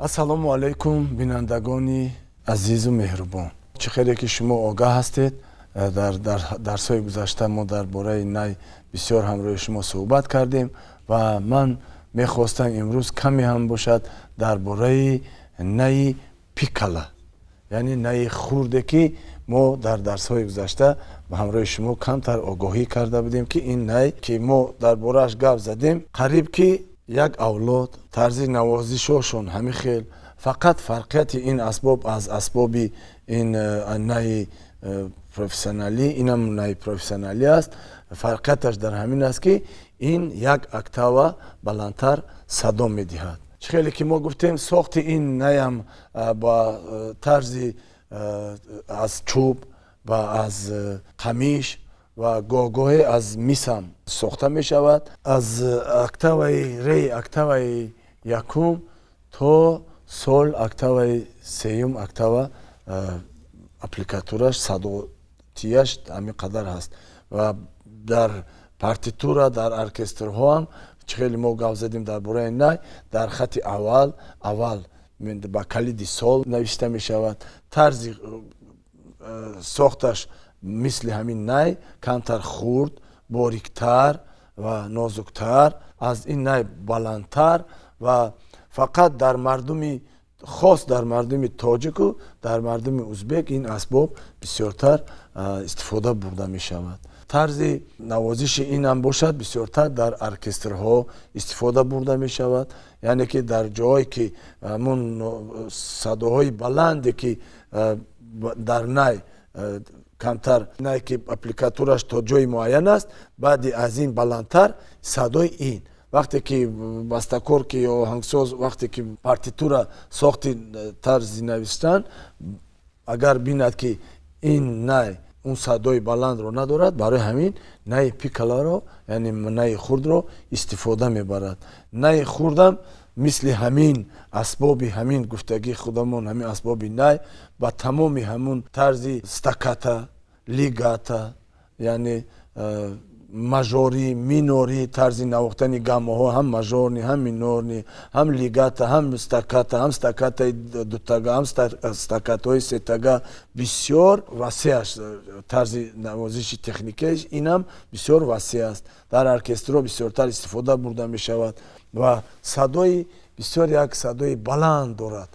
ассалому алайкум бинандагони азизу меҳрубон. Чӣ хеле ки шумо огаҳ ҳастед, дар дарсҳои гузашта мо дар бораи най бисёр ҳамроҳи шумо суҳбат кардем ва ман мехостам имрӯз каме ҳам бошад дар бораи наи пикала, яъне наи хурде ки мо дар дарсҳои гузашта ба ҳамроҳи шумо камтар огоҳӣ карда будем ки ин най ки мо дар борааш гап задем қариб ки як авлод тарзи навозишошон ҳамин хел. Фақат фарқияти ин асбоб аз асбоби ин наи профессионалӣ, инам наи профессионалӣ аст. Фарқияташ дар ҳамин аст ки ин як октава баландтар садо медиҳад. Чӣ хеле ки мо гуфтем сохти ин наям ба тарзи аз чӯб ва аз қамиш ва гоҳ-гоҳе аз мисам сохта мешавад. Аз октаваи рей, октаваи якум то сол октаваи сеюм октава аппликатураш садотияш ҳамин қадар ҳаст ва дар партитура дар оркестрҳо ҳам чӣ хеле мо гап задем дар бораи най дар хати аввал ба калиди сол навишта мешавад. Тарзи сохташ мисли ҳамин най камтар хурд, бориктар ва нозуктар, аз ин най баландтар ва фақат дар мардуми хос дар мардуми тоҷику дар мардуми узбек ин асбоб бисёртар истифода бурда мешавад. Тарзи навозиши ин ҳам бошад бисёртар дар оркестрҳо истифода бурда мешавад, яъне ки дар ҷое ки ҳамун садоҳои баланде ки дар най камтар най ки аппликатураш то ҷои муайян аст, баъди аз ин баландтар садои ин вақте ки бастакор ки ё оҳангсоз вақте ки партитура сохти тарзи навистан агар бинад ки ин най он садои баландро надорад, барои ҳамин наи пикаларо яъне наи хурдро истифода мебарад. Наи хурдам мисли ҳамин асбоби ҳамин гуфтагии худамон ҳамин асбоби най ба тамоми ҳамун тарзи стаката, лигата, яъне мажори, минори, тарзи навохтани гаммаҳо ҳам мажорни, ҳам минорни, ҳам лигата, ҳам стаката, ҳам стакатаи дутага, ҳам стакатаҳои сетага бисёр васеъ аст. Тарзи навозиши техникаиш инам бисёр васеъ аст. Дар оркестрҳо бисёртар истифода бурда мешавад ва садои бисёр як садои баланд дорад.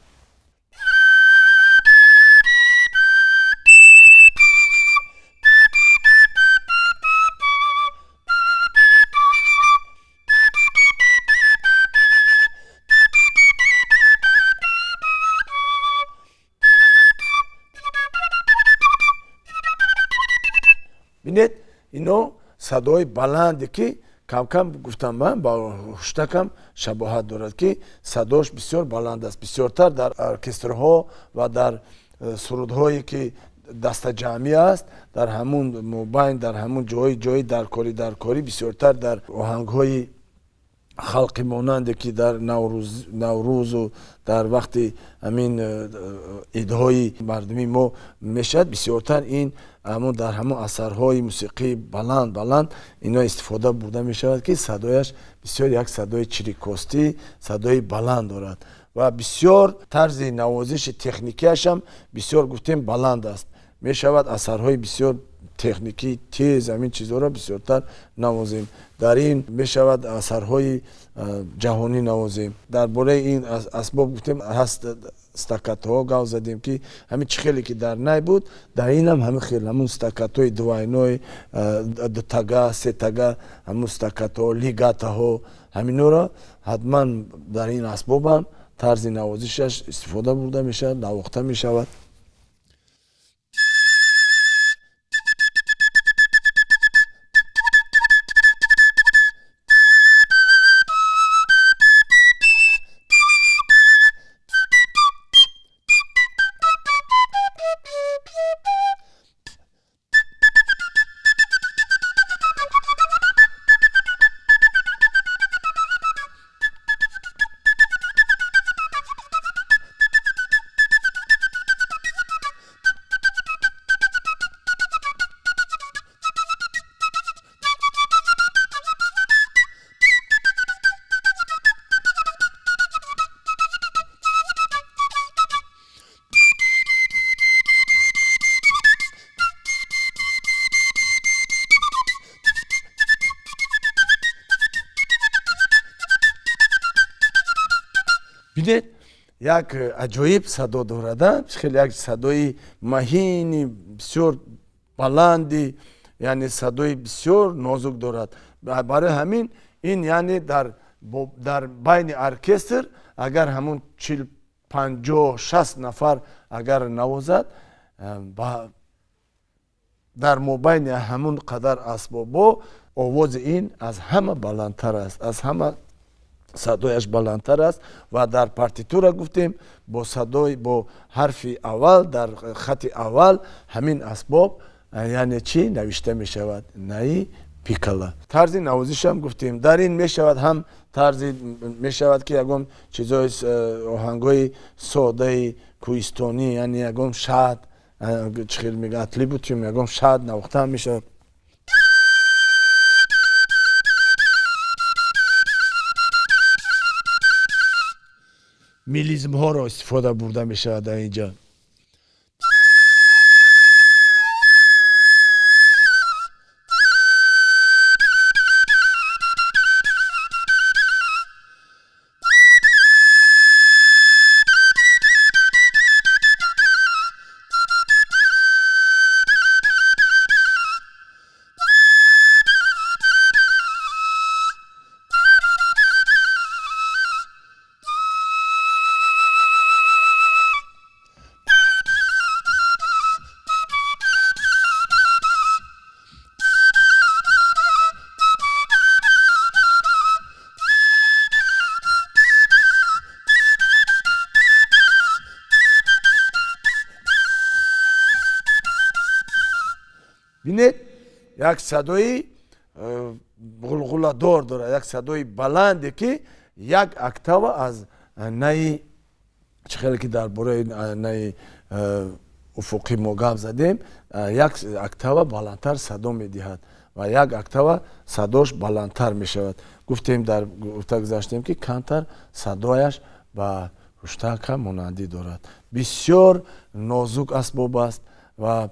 бинед ино садои баланде ки камкам гуфтам ман ба хуштакам шабоҳат дорад ки садош бисёр баланд аст. Бисёртар дар оркестрҳо ва дар сурудҳое ки дастаҷамъӣ аст, дар ҳамун мобайн дар ҳамун ҷои даркорӣ бисёртар дар оҳангҳои халқи монанде ки дар наврӯзу дар вақти ҳамин идҳои мардуми мо мешавад, бисёртар ин дар ҳамон асарҳои мусиқии баланд ино истифода бурда мешавад ки садояш бисёр як садои чирикостӣ, садои баланд дорад ва бисёр тарзи навозиши техникиашам бисёр гуфтем баланд аст. Мешавад асарҳои бисёр техникӣ тез ҳамин чизҳоро бисёртар навозем. Дар ин мешавад асарҳои ҷаҳонӣ навозем. Дар бораи ин асбоб гуфтем ҳаст стакатҳо гап задем ки ҳамин чӣ хеле ки дар най буд дар инам ҳамин хел ҳамун стакатҳои дувайнои дутага, сетага, ҳамун стакатҳо, лигатаҳо ҳаминҳоро ҳатман дар ин асбобам тарзи навозишаш истифода бурда мешавад, навохта мешавад. بینید یک عجایب صدا دارد، خیلی یک صدای مهینی بسیار بلندی، یعنی صدای بسیار نازک دارد. برای همین این یعنی در بین ارکستر اگر همون 40 50 60 نفر اگر نوازد در مابین همون قدر اسباب آواز این از همه بلندتر است، از همه صدایش بلندتر است و در پارتیتورا گفتیم با صدای با حرف اول در خط اول همین اسباب یعنی چی نوشته می شود؟ نی پیکلا. طرز نوازش هم گفتیم در این می شود، هم طرز می شود که یکم چیزای آهنگای ساده کوهستانی، یعنی یکم شاد چخیل میگه اطلی بودیم، یکم شاد نواخته هم می شود. میلیزم ها را استفاده برده می شود در اینجا. بینید یک صدای غلغله دار داره، یک صدای بلندی که یک اکتاو از نی چخیلی که در باره نی افقی ما گپ زدیم، یک اکتاو بلندتر صدا میدهد و یک اکتاو صداش بلندتر میشود. گفتیم در گفته گذاشتیم که کمتر صدایش با هشتگ مانندی دارد. بسیار نازک اسباب است و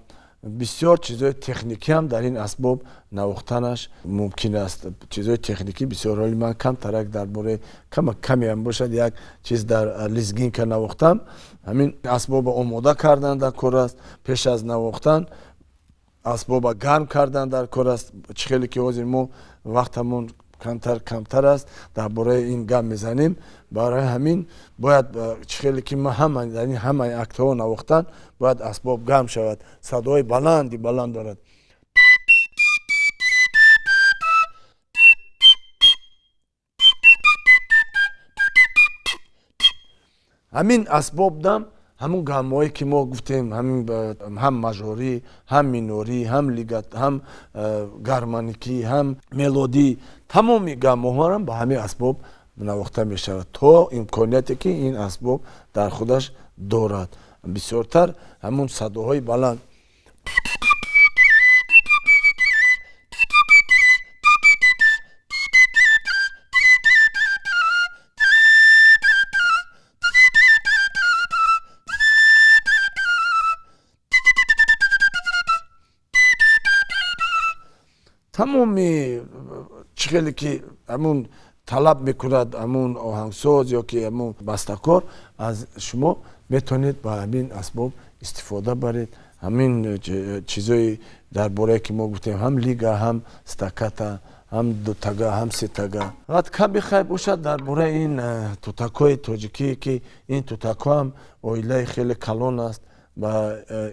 بسیار چیزای تکنیکی هم در این اسباب نواختنش ممکن است. چیزای تکنیکی بسیار، ولی من کم ترک درباره کمی هم باشد یک چیز در لیزگین که نواختم، همین اسباب آماده کردن در کار است، پیش از نواختن اسباب گرم کردن در کار است. خیلی که حاضر ما وقتمون کمتر است درباره این گپ میزنیم، برای همین باید خیلی که ما همه اکتاو نواختن باید اسباب گرم شود، صدای بلند دارد. همین اسباب دم همون گامایی که ما گفتیم، هم ماژوری، هم مینوری، هم لیگات، هم گارمونیکی، هم ملودی، تمامی گام‌ها را با همین اسباب نواخته می شود تا امکانیتی که این اسباب در خودش دارد. بسیارتر همون صداهای بلند تمامی چخیلی که همون طلب میکند همون آهنگساز یا که همون بسته‌کار از شما میتونید با همین اسباب استفاده برید. همین چیزایی درباره که ما گفتیم، هم لیگا، هم استاکاتا، هم دوتاگا، هم سیتاگا. وقت کمی خیلی باشد درباره این توتاکای تاجیکی که این توتاکا هم اویله خیلی کلان است و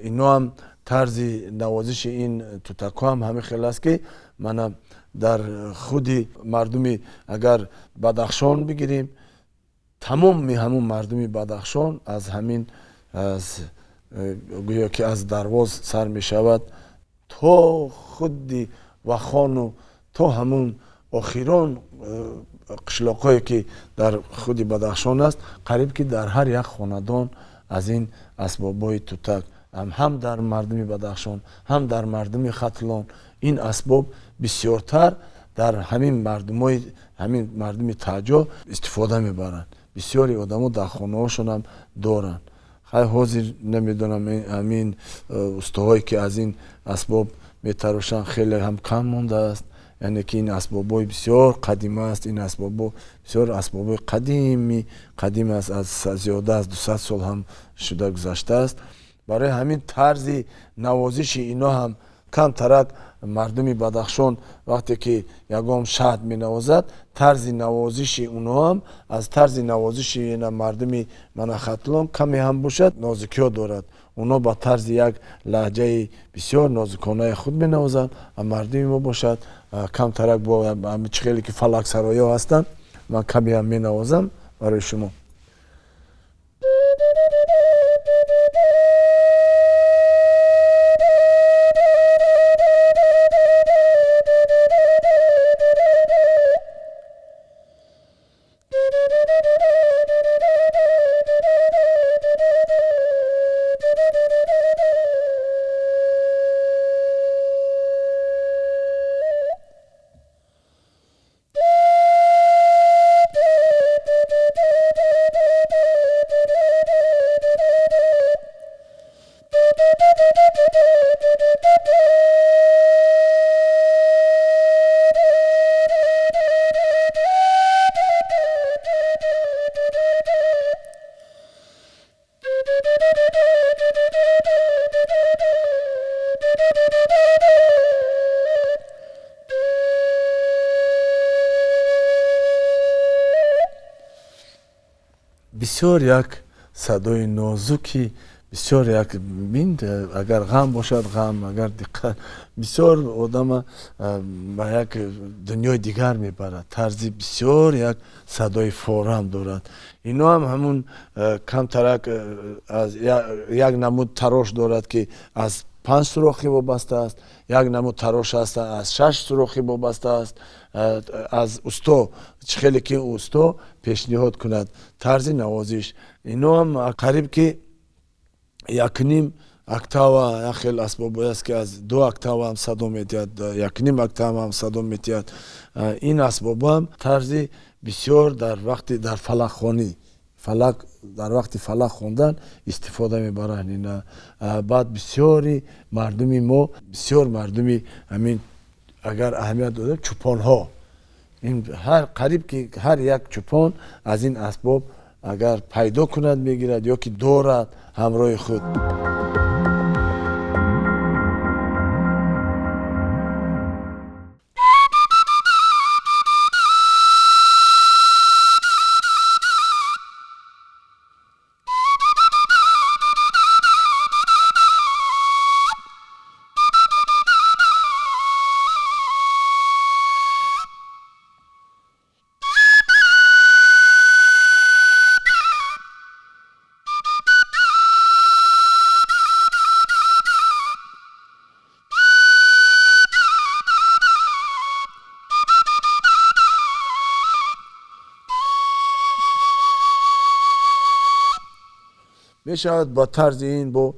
اینا هم طرز نوازش این توتاکا هم همین خیلی است که من در خودی مردمی اگر بدخشان بگیریم، تمام همون مردمی بدخشان از همین گویا که از درواز سر می شود تا خودی و خانو تا همون آخران قشلاقایی که در خودی بدخشان است، قریب که در هر یک خاندان از این اسبابای توتک هم در مردمی بدخشان هم در مردمی ختلان این اسباب بسیارتر در همین مردمی تاجا استفاده میبرند. بسیاری آدم‌ها در خانه‌هاشون هم دارن. خیلی حاضر نمیدونم همین استوهایی که از این اسباب میتراشن خیلی هم کم مونده است. یعنی که این اسباب‌های بسیار قدیم است. این اسباب بسیار اسباب قدیم است، از زیاده از 200 سال هم شده گذشته است. برای همین طرز نوازش اینا هم کم ترک مردمی بدخشان وقتی که یگام شهد می نوازد، طرز نوازش اونها هم از طرز نوازش اینا مردمی مناختلان کمی هم باشد نازکی ها دارد. اونا با طرز یک لهجه بسیار نازکانه خود می نوازند و مردمی ما باشد کم ترک با همه خیلی که فلک سرایی ها هستند. من کمی هم می نوازم برای شما. بسیار یک صدای نازکی، بسیار یک بیند، اگر غم باشد غم، اگر دقت، بسیار آدم به یک دنیای دیگر میبرد. طرزی بسیار یک صدای فورم دارد. اینا هم همون کم ترک از یک نمود تراش دارد که از 5 سوراخی وابسته است، یک نمود تراش است از 6 سوراخی وابسته است. از اوستا خیلی که اوستا پیشنهاد کند طرز نوازش. اینا هم قریب که 1.5 اکتاو خیلی اسباب است که از 2 اکتاو هم صدا میتید، 1.5 اکتاو هم صدا میتید. این اسباب هم طرز بسیار در وقتی در فلک خوانی در وقت فلک خوندن استفاده میبرند. اینا بعد بسیاری مردمی ما، بسیار مردمی همین اگر اهمیت داده چوپان ها، این هر قریب که هر یک چوپان از این اسباب اگر پیدا کند میگیرد یا که دارد همراه خود. می شود با طرز این با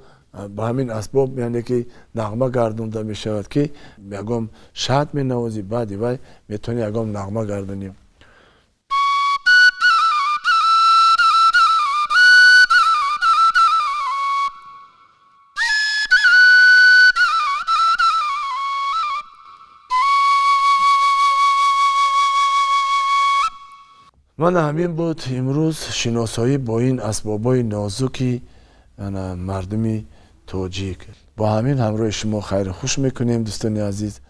همین اسباب یعنی که نغمه گردونده می شود که یگام شهد می نوازی، بعدی وای میتونی یگام نغمه گردونیم. من همین بود امروز شناسایی با این اسبابای نازکی مردمی تاجیک. با همین همراه شما خیر خوش میکنیم دوستان عزیز.